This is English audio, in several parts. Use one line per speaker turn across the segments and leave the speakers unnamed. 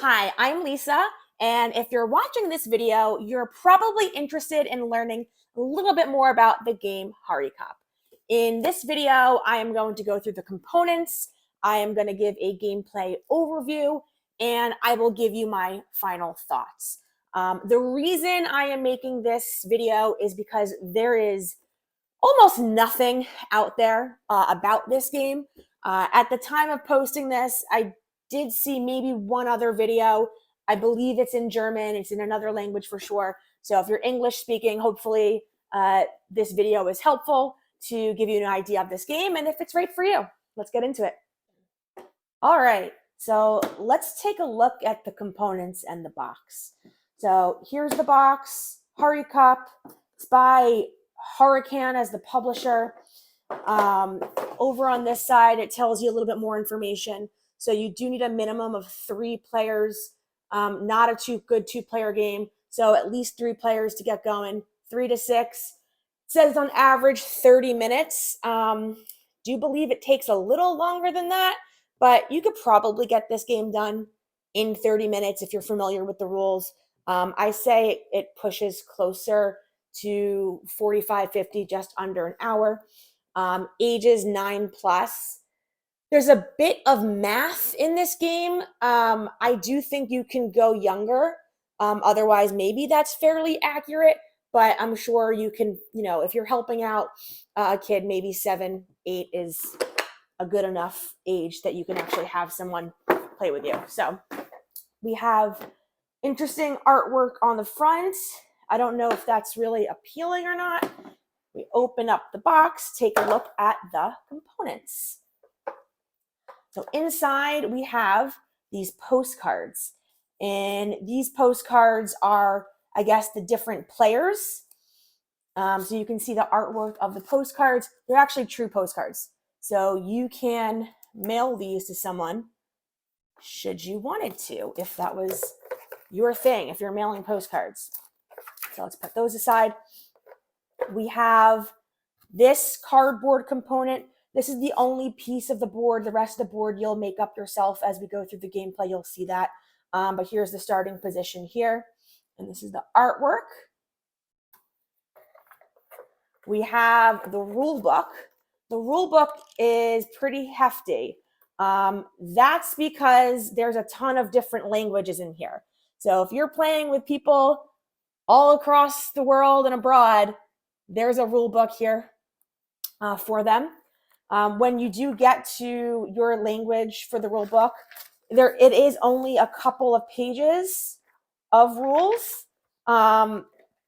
Hi, I'm Lisa, and if you're watching this video, you're probably interested in learning a little bit more about the game Hari Cup. In this video, I am going to go through the components, I am going to give a gameplay overview, and I will give you my final thoughts. The reason I am making this video is because there is almost nothing out there about this game. At the time of posting this, I did see maybe one other video. I believe it's in German. It's in another language for sure. So if you're English speaking, hopefully this video is helpful to give you an idea of this game and if it's right for you. Let's get into it. All right, so let's take a look at the components and the box. So here's the box, Hari Cup. It's by Hurricane as the publisher. Over on this side, it tells you a little bit more information. So you do need a minimum of 3 players, not a good two-player game. So at least 3 players to get going, 3 to 6. It says on average 30 minutes. Do believe it takes a little longer than that, but you could probably get this game done in 30 minutes if you're familiar with the rules. I say it pushes closer to 45, 50, just under an hour. Ages 9+. There's a bit of math in this game. I do think you can go younger. Otherwise, maybe that's fairly accurate, but I'm sure you can, if you're helping out a kid, maybe 7, 8 is a good enough age that you can actually have someone play with you. So we have interesting artwork on the front. I don't know if that's really appealing or not. We open up the box, take a look at the components. So inside we have these postcards, and these postcards are, I guess, the different players. So you can see the artwork of the postcards. They're actually true postcards. So you can mail these to someone should you wanted to, if that was your thing, if you're mailing postcards. So let's put those aside. We have this cardboard component. This is the only piece of the board. The rest of the board you'll make up yourself as we go through the gameplay. You'll see that. But here's the starting position here. And this is the artwork. We have the rule book. The rule book is pretty hefty. That's because there's a ton of different languages in here. So if you're playing with people all across the world and abroad, there's a rule book here for them. When you do get to your language for the rule book, it is only a couple of pages of rules.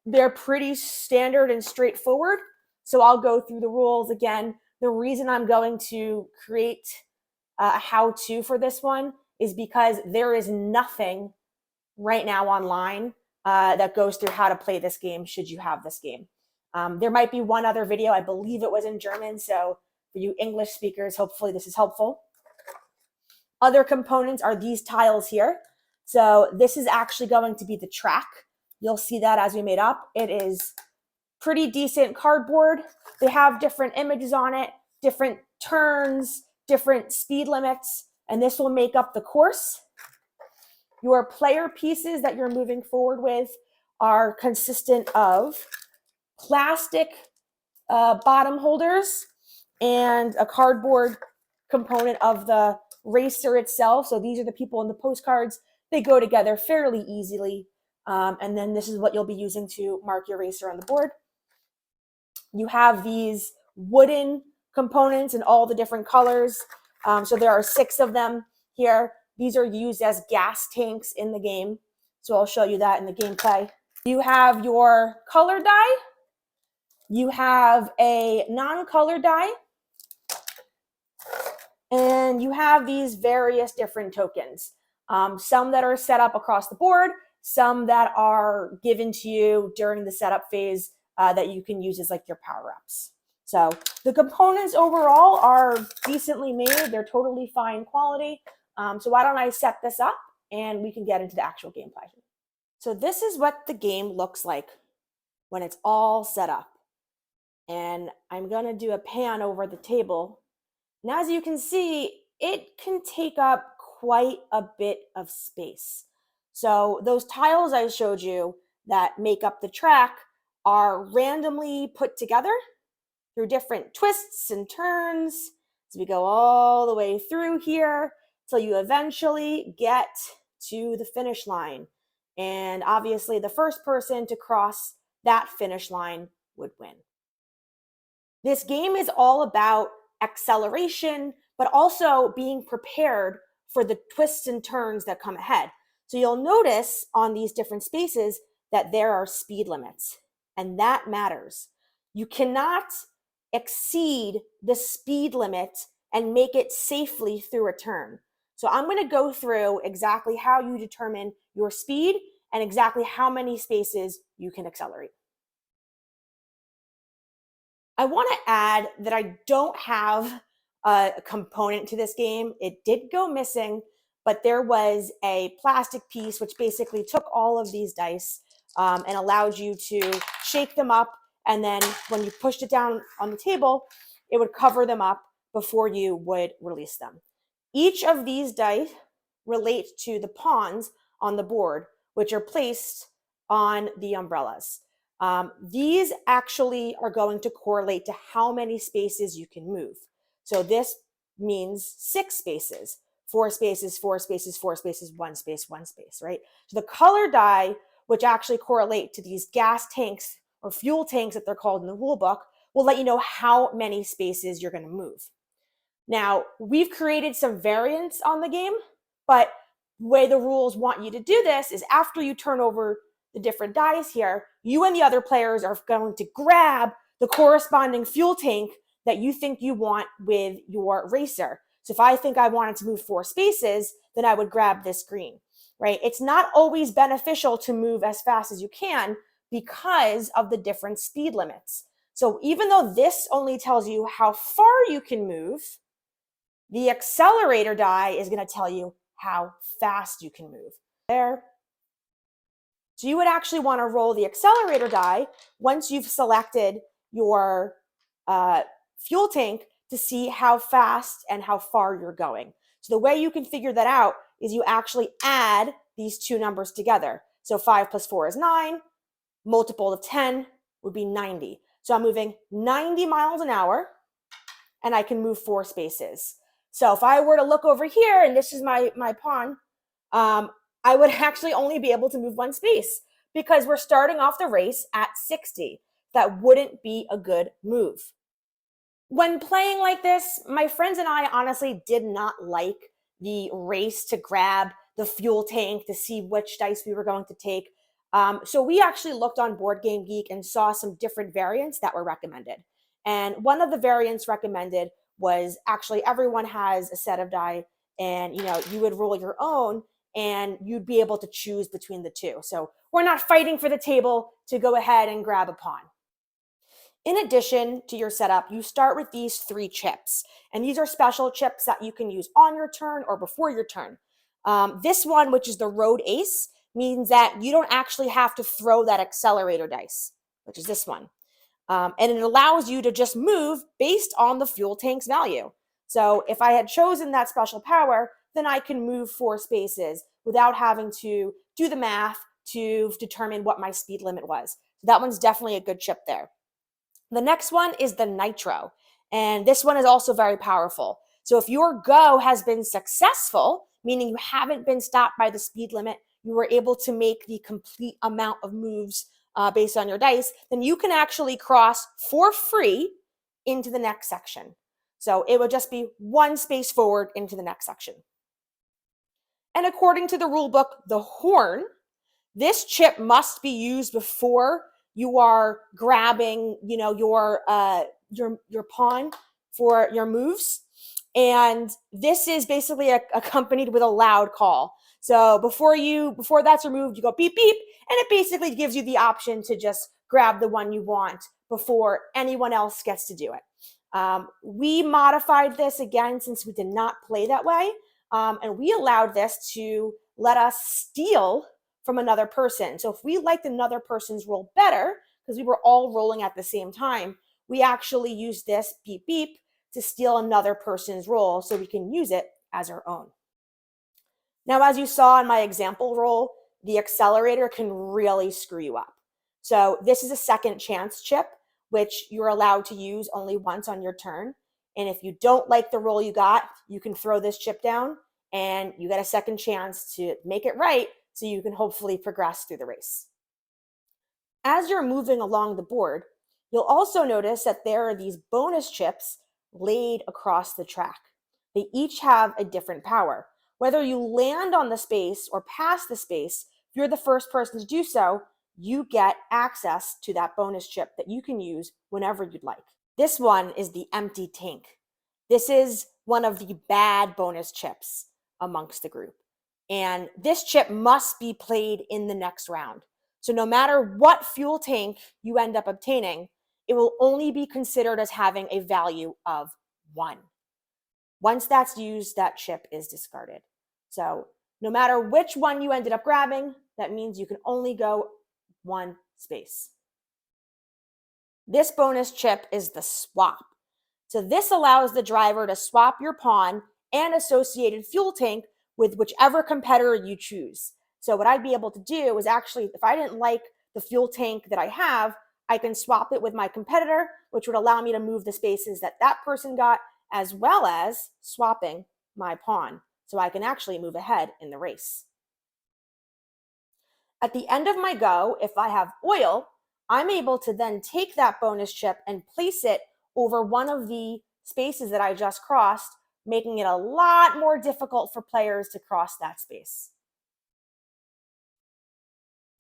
They're pretty standard and straightforward. So I'll go through the rules again. The reason I'm going to create a how-to for this one is because there is nothing right now online that goes through how to play this game should you have this game. There might be one other video. I believe it was in German. So for you English speakers, hopefully this is helpful. Other components are these tiles here. So this is actually going to be the track. You'll see that as we made up. It is pretty decent cardboard. They have different images on it, different turns, different speed limits, and this will make up the course. Your player pieces that you're moving forward with are consistent of plastic bottom holders and a cardboard component of the racer itself. So these are the people in the postcards. They go together fairly easily. And then this is what you'll be using to mark your racer on the board. You have these wooden components in all the different colors. So there are 6 of them here. These are used as gas tanks in the game. So I'll show you that in the gameplay. You have your color die. You have a non-color die. And you have these various different tokens. Some that are set up across the board, some that are given to you during the setup phase that you can use as like your power-ups. So the components overall are decently made. They're totally fine quality. So why don't I set this up and we can get into the actual gameplay. So this is what the game looks like when it's all set up. And I'm going to do a pan over the table. And as you can see, it can take up quite a bit of space. So those tiles I showed you that make up the track are randomly put together through different twists and turns. So we go all the way through here till you eventually get to the finish line. And obviously the first person to cross that finish line would win. This game is all about acceleration, but also being prepared for the twists and turns that come ahead. So you'll notice on these different spaces that there are speed limits, and that matters. You cannot exceed the speed limit and make it safely through a turn. So I'm going to go through exactly how you determine your speed and exactly how many spaces you can accelerate. I want to add that I don't have a component to this game. It did go missing, but there was a plastic piece which basically took all of these dice and allowed you to shake them up. And then when you pushed it down on the table, it would cover them up before you would release them. Each of these dice relate to the pawns on the board, which are placed on the umbrellas. These actually are going to correlate to how many spaces you can move. So this means 6 spaces, 4 spaces, 4 spaces, 4 spaces, 1 space, 1 space, right? So the color die, which actually correlate to these gas tanks or fuel tanks that they're called in the rule book, will let you know how many spaces you're going to move. Now, we've created some variants on the game, but the way the rules want you to do this is after you turn over the different dice here, you and the other players are going to grab the corresponding fuel tank that you think you want with your racer. So if I think I wanted to move 4 spaces, then I would grab this green, right? It's not always beneficial to move as fast as you can because of the different speed limits. So even though this only tells you how far you can move, the accelerator die is going to tell you how fast you can move. There. So you would actually want to roll the accelerator die once you've selected your fuel tank to see how fast and how far you're going. So the way you can figure that out is you actually add these two numbers together. So 5 plus 4 is 9. Multiple of 10 would be 90. So I'm moving 90 miles an hour, and I can move 4 spaces. So if I were to look over here, and this is my pawn, I would actually only be able to move 1 space because we're starting off the race at 60. That wouldn't be a good move. When playing like this, my friends and I honestly did not like the race to grab the fuel tank to see which dice we were going to take. So we actually looked on Board Game Geek and saw some different variants that were recommended. And one of the variants recommended was actually everyone has a set of die, and you would roll your own and you'd be able to choose between the two. So we're not fighting for the table to go ahead and grab a pawn. In addition to your setup, you start with these 3 chips, and these are special chips that you can use on your turn or before your turn. This one, which is the Road Ace, means that you don't actually have to throw that accelerator dice, which is this one. And it allows you to just move based on the fuel tank's value. So if I had chosen that special power, then I can move 4 spaces without having to do the math to determine what my speed limit was. So that one's definitely a good chip there. The next one is the Nitro, and this one is also very powerful. So if your go has been successful, meaning you haven't been stopped by the speed limit, you were able to make the complete amount of moves based on your dice, then you can actually cross for free into the next section. So it would just be 1 space forward into the next section. And according to the rule book, the Horn, this chip must be used before you are grabbing, your pawn for your moves. And this is basically accompanied with a loud call. So before that's removed, you go beep, beep, and it basically gives you the option to just grab the one you want before anyone else gets to do it. We modified this again since we did not play that way. And we allowed this to let us steal from another person. So if we liked another person's roll better, because we were all rolling at the same time, we actually used this beep beep to steal another person's roll so we can use it as our own. Now, as you saw in my example roll, the accelerator can really screw you up. So this is a second chance chip, which you're allowed to use only once on your turn. And if you don't like the roll you got, you can throw this chip down and you get a second chance to make it right so you can hopefully progress through the race. As you're moving along the board, you'll also notice that there are these bonus chips laid across the track. They each have a different power. Whether you land on the space or pass the space, if you're the first person to do so, you get access to that bonus chip that you can use whenever you'd like. This one is the empty tank. This is one of the bad bonus chips amongst the group. And this chip must be played in the next round. So no matter what fuel tank you end up obtaining, it will only be considered as having a value of 1. Once that's used, that chip is discarded. So no matter which one you ended up grabbing, that means you can only go 1 space. This bonus chip is the swap. So this allows the driver to swap your pawn and associated fuel tank with whichever competitor you choose. So what I'd be able to do is actually, if I didn't like the fuel tank that I have, I can swap it with my competitor, which would allow me to move the spaces that that person got, as well as swapping my pawn. So I can actually move ahead in the race. At the end of my go, if I have oil, I'm able to then take that bonus chip and place it over one of the spaces that I just crossed, making it a lot more difficult for players to cross that space.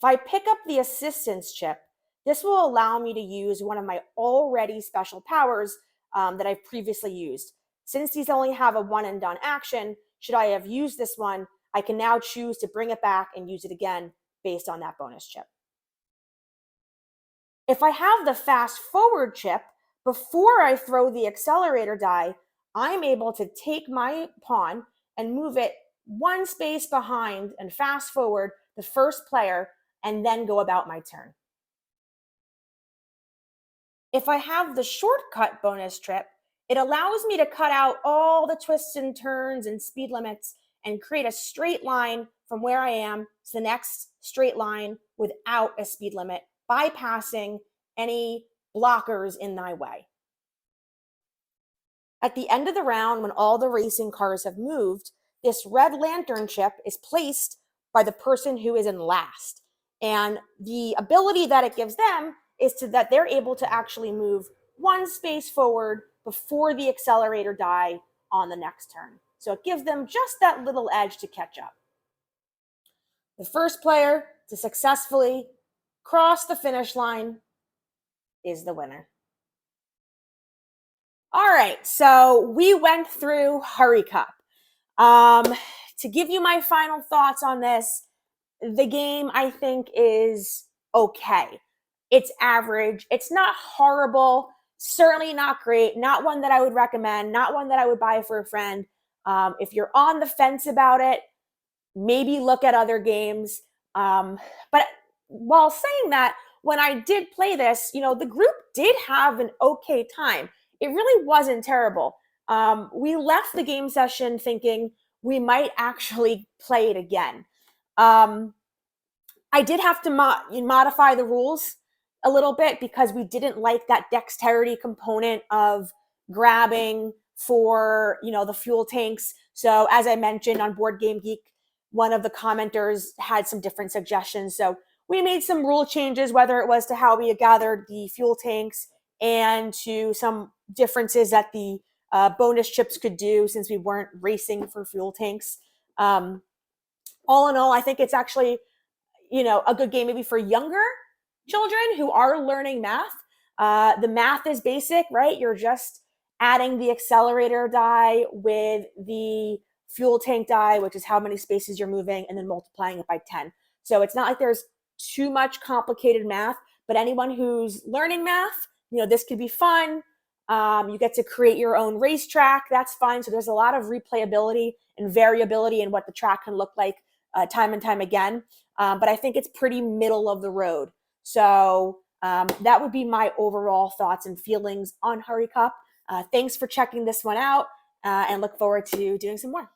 If I pick up the assistance chip, this will allow me to use one of my already special powers that I've previously used. Since these only have a one and done action, should I have used this one, I can now choose to bring it back and use it again based on that bonus chip. If I have the fast forward chip, before I throw the accelerator die, I'm able to take my pawn and move it 1 space behind and fast forward the first player and then go about my turn. If I have the shortcut bonus chip, it allows me to cut out all the twists and turns and speed limits and create a straight line from where I am to the next straight line without a speed limit, bypassing any blockers in my way. At the end of the round, when all the racing cars have moved, this red lantern chip is placed by the person who is in last. And the ability that it gives them is that they're able to actually move 1 space forward before the accelerator die on the next turn. So it gives them just that little edge to catch up. The first player to successfully cross the finish line is the winner. All right, so we went through Hurry Cup. To give you my final thoughts on this, the game I think is okay. It's average. It's not horrible. Certainly not great. Not one that I would recommend. Not one that I would buy for a friend. If you're on the fence about it, maybe look at other games. But while saying that, when I did play this, the group did have an okay time. It really wasn't terrible. We left the game session thinking we might actually play it again. I did have to modify the rules a little bit because we didn't like that dexterity component of grabbing for, the fuel tanks. So as I mentioned on Board Game Geek, one of the commenters had some different suggestions. So we made some rule changes, whether it was to how we gathered the fuel tanks and to some differences that the bonus chips could do since we weren't racing for fuel tanks. All in all, I think it's actually, a good game maybe for younger children who are learning math. The math is basic, right? You're just adding the accelerator die with the fuel tank die, which is how many spaces you're moving, and then multiplying it by 10. So it's not like there's too much complicated math, but anyone who's learning math, this could be fun. You get to create your own racetrack. That's fine. So there's a lot of replayability and variability in what the track can look like time and time again. But I think it's pretty middle of the road. So that would be my overall thoughts and feelings on Hurry Cup. Thanks for checking this one out and look forward to doing some more.